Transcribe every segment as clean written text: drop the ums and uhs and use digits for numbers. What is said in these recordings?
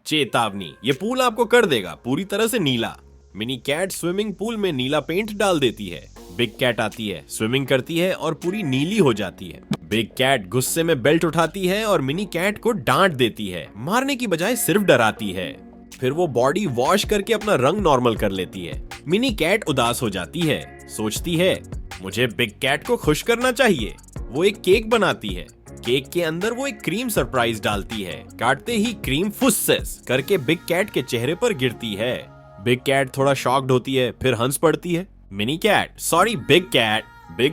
चेतावनी, ये पूल आपको कर देगा पूरी तरह से नीला। मिनी कैट स्विमिंग पूल में नीला पेंट डाल देती है। बिग कैट आती है, स्विमिंग करती है और पूरी नीली हो जाती है। बिग कैट गुस्से में बेल्ट उठाती है और मिनी कैट को डांट देती है, मारने की बजाय सिर्फ डराती है। फिर वो बॉडी वॉश करके अपना रंग नॉर्मल कर लेती है। मिनी कैट उदास हो जाती है, सोचती है मुझे बिग कैट को खुश करना चाहिए। वो एक केक बनाती है। केक के अंदर वो एक क्रीम सरप्राइज डालती है। काटते ही क्रीम फुस्सेस करके बिग कैट के चेहरे पर गिरती है। बिग कैट थोड़ा शॉक्ड होती है, फिर हंस पड़ती है। Mini cat, sorry big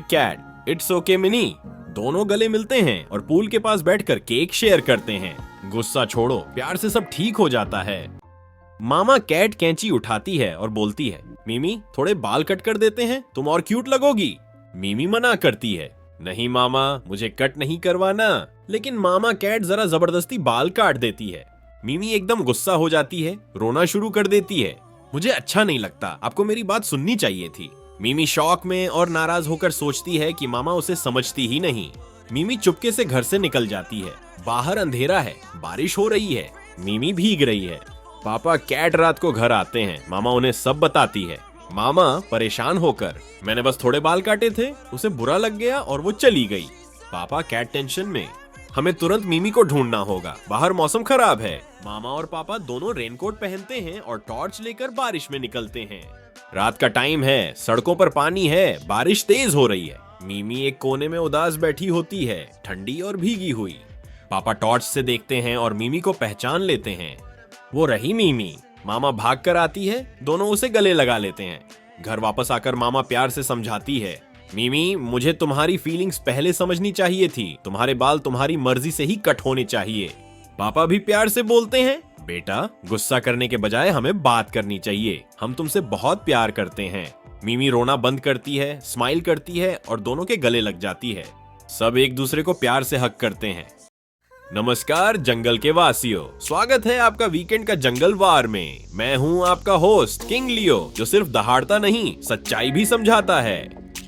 cat, it's okay mini. दोनों गले मिलते हैं और पूल के पास बैठकर केक शेयर करते हैं। गुस्सा छोड़ो, प्यार से सब ठीक हो जाता है। मामा कैट कैंची उठाती है और बोलती है, मिमी थोड़े बाल कट कर देते हैं, तुम और क्यूट लगोगी। मिमी मना करती है, नहीं मामा, मुझे कट नहीं करवाना। लेकिन मामा कैट जरा जबरदस्ती बाल काट देती है। मिमी एकदम गुस्सा हो जाती है, रोना शुरू कर देती है। मुझे अच्छा नहीं लगता, आपको मेरी बात सुननी चाहिए थी। मिमी शॉक में और नाराज होकर सोचती है कि मामा उसे समझती ही नहीं। मिमी चुपके से घर से निकल जाती है। बाहर अंधेरा है, बारिश हो रही है, मिमी भीग रही है। पापा कैट रात को घर आते हैं, मामा उन्हें सब बताती है। मामा परेशान होकर, मैंने बस थोड़े बाल काटे थे, उसे बुरा लग गया और वो चली गई। पापा कैट टेंशन में, हमें तुरंत मिमी को ढूंढना होगा, बाहर मौसम खराब है। मामा और पापा दोनों रेनकोट पहनते हैं और टॉर्च लेकर बारिश में निकलते हैं। रात का टाइम है, सड़कों पर पानी है, बारिश तेज हो रही है। मिमी एक कोने में उदास बैठी होती है, ठंडी और भीगी हुई। पापा टॉर्च से देखते हैं और मिमी को पहचान लेते हैं। वो रही मिमी। मामा भाग कर आती है, दोनों उसे गले लगा लेते हैं। घर वापस आकर मामा प्यार से समझाती है, मिमी मुझे तुम्हारी फीलिंग्स पहले समझनी चाहिए थी, तुम्हारे बाल तुम्हारी मर्जी से ही कट होने चाहिए। पापा भी प्यार से बोलते हैं, बेटा गुस्सा करने के बजाय हमें बात करनी चाहिए, हम तुमसे बहुत प्यार करते हैं। मिमी रोना बंद करती है, स्माइल करती है और दोनों के गले लग जाती है। सब एक दूसरे को प्यार से हग करते हैं। नमस्कार जंगल के वासियों, स्वागत है आपका वीकेंड का जंगल वार में। मैं हूँ आपका होस्ट किंग लियो, जो सिर्फ दहाड़ता नहीं सच्चाई भी समझाता है।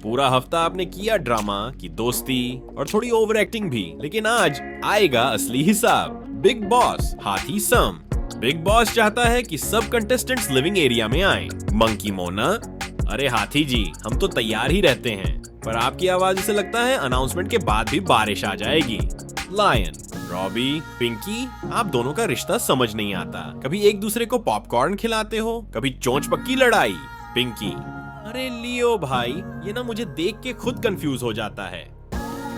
पूरा हफ्ता आपने किया ड्रामा की दोस्ती और थोड़ी ओवर एक्टिंग भी, लेकिन आज आएगा असली हिसाब। बिग बॉस हाथी सम। बिग बॉस चाहता है कि सब कंटेस्टेंट्स लिविंग एरिया में आएं। मंकी मोना, अरे हाथी जी हम तो तैयार ही रहते हैं, पर आपकी आवाज से लगता है अनाउंसमेंट के बाद भी बारिश आ जाएगी। लायन, रॉबी, पिंकी, आप दोनों का रिश्ता समझ नहीं आता। कभी एक दूसरे को पॉपकॉर्न खिलाते हो, कभी चोंच पक्की लड़ाई। पिंकी, अरे लियो भाई, ये ना मुझे देख के खुद कंफ्यूज हो जाता है।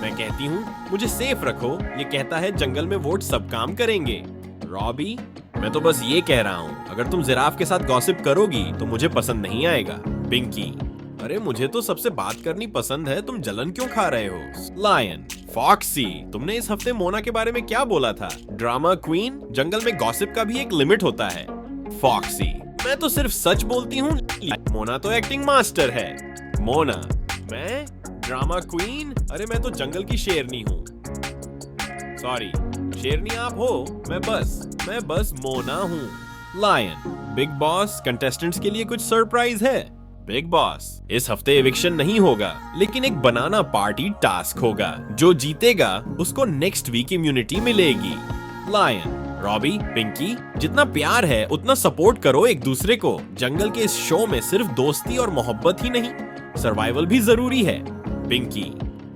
मैं कहती हूँ मुझे सेफ रखो, ये कहता है जंगल में वोट सब काम करेंगे। रॉबी, मैं तो बस ये कह रहा हूँ, अगर तुम जिराफ के साथ गॉसिप करोगी तो मुझे पसंद नहीं आएगा। पिंकी, अरे मुझे तो सबसे बात करनी पसंद है, तुम जलन क्यों खा रहे हो। लायन, फॉक्सी, तुमने इस हफ्ते मोना के बारे में क्या बोला था? ड्रामा क्वीन, जंगल में गॉसिप का भी एक लिमिट होता है। फॉक्सी, मैं तो सिर्फ सच बोलती हूँ, मोना तो एक्टिंग मास्टर है। मोना, मैं ड्रामा क्वीन? अरे मैं तो जंगल की शेरनी हूँ। सॉरी, शेरनी आप हो, मैं बस मोना हूँ। लायन, बिग बॉस कंटेस्टेंट्स के लिए कुछ सरप्राइज है। बिग बॉस, इस हफ्ते एविक्शन नहीं होगा, लेकिन एक बनाना पार्टी टास्क होगा। जो जीतेगा उसको नेक्स्ट वीक इम्यूनिटी मिलेगी। लायन, रॉबी, पिंकी, जितना प्यार है उतना सपोर्ट करो एक दूसरे को। जंगल के इस शो में सिर्फ दोस्ती और मोहब्बत ही नहीं, सर्वाइवल भी जरूरी है। पिंकी,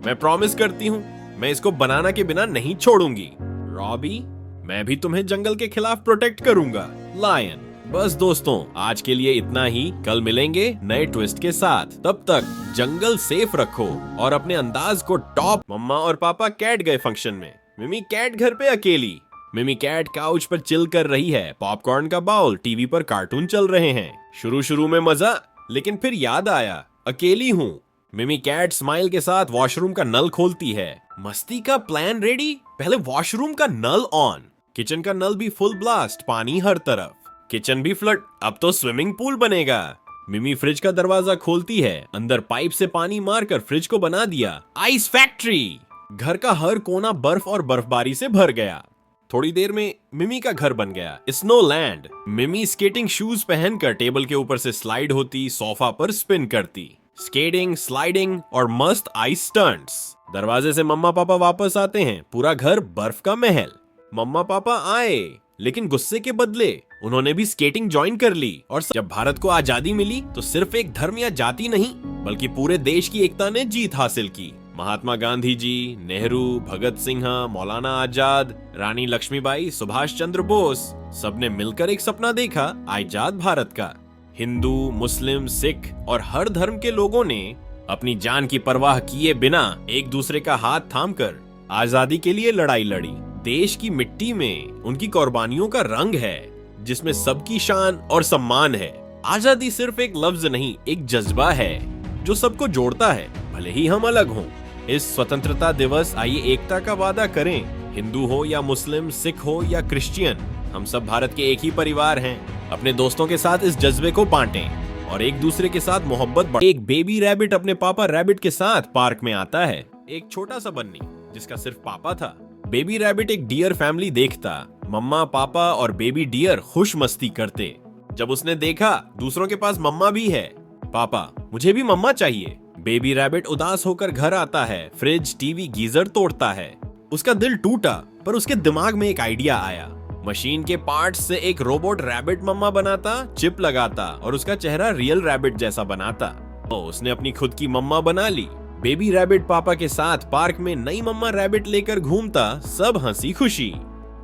मैं प्रॉमिस करती हूँ मैं इसको बनाना के बिना नहीं छोड़ूंगी। रॉबी, मैं भी तुम्हें जंगल के खिलाफ प्रोटेक्ट करूंगा। लायन, बस दोस्तों आज के लिए इतना ही, कल मिलेंगे नए ट्विस्ट के साथ। तब तक जंगल सेफ रखो और अपने अंदाज को टॉप। मम्मा और पापा कैट गए फंक्शन में, मिमी कैट घर पे अकेली। मिमी कैट काउच पर चिल कर रही है, पॉपकॉर्न का बाउल, टीवी पर कार्टून चल रहे हैं। शुरू में मजा, लेकिन फिर याद आया अकेली हूँ। मिमी कैट स्माइल के साथ वॉशरूम का नल खोलती है। मस्ती का प्लान रेडी, पहले वॉशरूम का नल ऑन, किचन का नल भी फुल ब्लास्ट, पानी हर तरफ, किचन भी फ्लड, अब तो स्विमिंग पूल बनेगा। मिमी फ्रिज का दरवाजा खोलती है, अंदर पाइप से पानी मारकर फ्रिज को बना दिया आइस फैक्ट्री। घर का हर कोना बर्फ और बर्फबारी से भर गया। थोड़ी देर में मिमी का घर बन गया स्नो लैंड। मिमी स्केटिंग शूज पहनकर टेबल के ऊपर से स्लाइड होती, सोफा पर स्पिन करती। स्केटिंग, स्लाइडिंग और मस्त आइस स्टंट्स। दरवाजे से मम्मा पापा वापस आते हैं, पूरा घर बर्फ का महल। मम्मा पापा आए, लेकिन गुस्से के बदले उन्होंने भी स्केटिंग ज्वाइन कर ली। और जब भारत को आजादी मिली तो सिर्फ एक धर्म या जाति नहीं बल्कि पूरे देश की एकता ने जीत हासिल की। महात्मा गांधी जी, नेहरू, भगत सिंह, मौलाना आजाद, रानी लक्ष्मीबाई, सुभाष चंद्र बोस सबने मिलकर एक सपना देखा आजाद भारत का। हिंदू, मुस्लिम, सिख और हर धर्म के लोगों ने अपनी जान की परवाह किए बिना एक दूसरे का हाथ थामकर आजादी के लिए लड़ाई लड़ी। देश की मिट्टी में उनकी कुर्बानियों का रंग है जिसमें सबकी शान और सम्मान है। आजादी सिर्फ एक लफ्ज नहीं, एक जज्बा है जो सबको जोड़ता है, भले ही हम अलग हों। इस स्वतंत्रता दिवस आइए एकता का वादा करें। हिंदू हो या मुस्लिम, सिख हो या क्रिश्चियन, हम सब भारत के एक ही परिवार हैं। अपने दोस्तों के साथ इस जज्बे को बांटें और एक दूसरे के साथ मोहब्बत बढ़ाएं। एक बेबी रैबिट अपने पापा रैबिट के साथ पार्क में आता है। एक छोटा सा बन्नी जिसका सिर्फ पापा था। बेबी रैबिट एक डियर फैमिली देखता। मम्मा, पापा और बेबी डियर खुश मस्ती करते। जब उसने देखा दूसरों के पास मम्मा भी है, पापा मुझे भी मम्मा चाहिए। बेबी रैबिट उदास होकर घर आता है। फ्रिज, टीवी, गीजर तोड़ता है। उसका दिल टूटा, पर उसके दिमाग में एक आइडिया आया। मशीन के पार्ट्स से एक रोबोट रैबिट मम्मा बनाता, चिप लगाता और उसका चेहरा रियल रैबिट जैसा बनाता। तो उसने अपनी खुद की मम्मा बना ली। बेबी रैबिट पापा के साथ पार्क में नई मम्मा रैबिट लेकर घूमता। सब हंसी खुशी।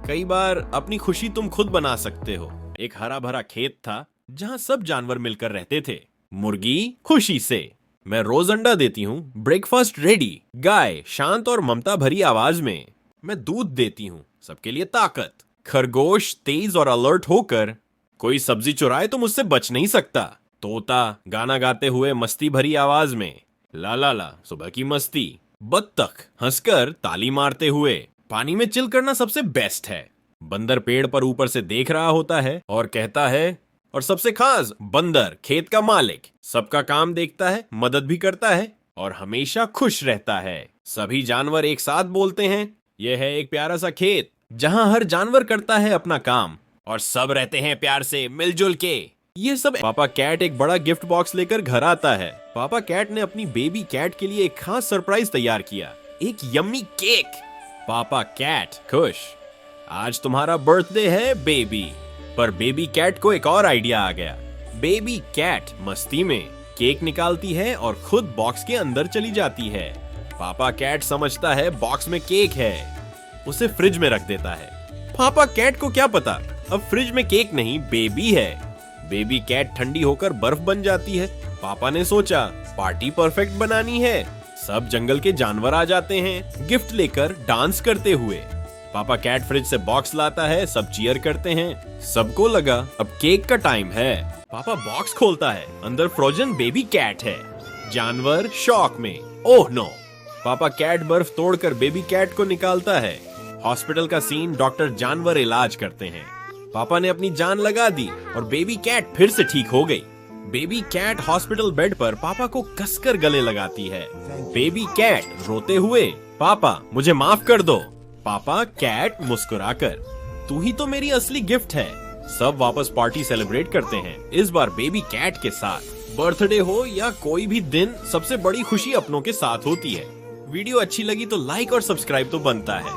कई बार अपनी खुशी तुम खुद बना सकते हो। एक हरा भरा खेत था जहाँ सब जानवर मिलकर रहते थे। मुर्गी खुशी से, मैं रोज अंडा देती हूँ, ब्रेकफास्ट रेडी। गाय शांत और ममता भरी आवाज में, मैं दूध देती हूँ, सबके लिए ताकत। खरगोश तेज और अलर्ट होकर, कोई सब्जी चुराए तो मुझसे बच नहीं सकता। तोता गाना गाते हुए मस्ती भरी आवाज में, ला ला ला सुबह की मस्ती। बत्तख हंसकर ताली मारते हुए, पानी में चिल करना सबसे बेस्ट है। बंदर पेड़ पर ऊपर से देख रहा होता है और कहता है। और सबसे खास बंदर खेत का मालिक, सबका काम देखता है, मदद भी करता है और हमेशा खुश रहता है। सभी जानवर एक साथ बोलते हैं, यह है एक प्यारा सा खेत जहां हर जानवर करता है अपना काम और सब रहते हैं प्यार से मिलजुल के। ये सब। पापा कैट एक बड़ा गिफ्ट बॉक्स लेकर घर आता है। पापा कैट ने अपनी बेबी कैट के लिए एक खास सरप्राइज तैयार किया, एक यम्मी केक। पापा कैट खुश, आज तुम्हारा बर्थडे है बेबी। पर बेबी कैट को एक और आइडिया आ गया। बेबी कैट मस्ती में केक निकालती है और खुद बॉक्स के अंदर चली जाती है। पापा कैट समझता है बॉक्स में केक है, उसे फ्रिज में रख देता है। पापा कैट को क्या पता अब फ्रिज में केक नहीं बेबी है। बेबी कैट ठंडी होकर बर्फ बन जाती है। पापा ने सोचा पार्टी परफेक्ट बनानी है। सब जंगल के जानवर आ जाते हैं गिफ्ट लेकर डांस करते हुए। पापा कैट फ्रिज से बॉक्स लाता है, सब चीयर करते हैं। सबको लगा अब केक का टाइम है। पापा बॉक्स खोलता है, अंदर फ्रोजन बेबी कैट है। जानवर शॉक में, ओह नो। पापा कैट बर्फ तोड़कर बेबी कैट को निकालता है। हॉस्पिटल का सीन, डॉक्टर जानवर इलाज करते हैं। पापा ने अपनी जान लगा दी और बेबी कैट फिर से ठीक हो गई। बेबी कैट हॉस्पिटल बेड पर पापा को कसकर गले लगाती है। बेबी कैट रोते हुए, पापा मुझे माफ कर दो। पापा कैट मुस्कुराकर, तू ही तो मेरी असली गिफ्ट है। सब वापस पार्टी सेलिब्रेट करते हैं, इस बार बेबी कैट के साथ। बर्थडे हो या कोई भी दिन, सबसे बड़ी खुशी अपनों के साथ होती है। वीडियो अच्छी लगी तो लाइक और सब्सक्राइब तो बनता है।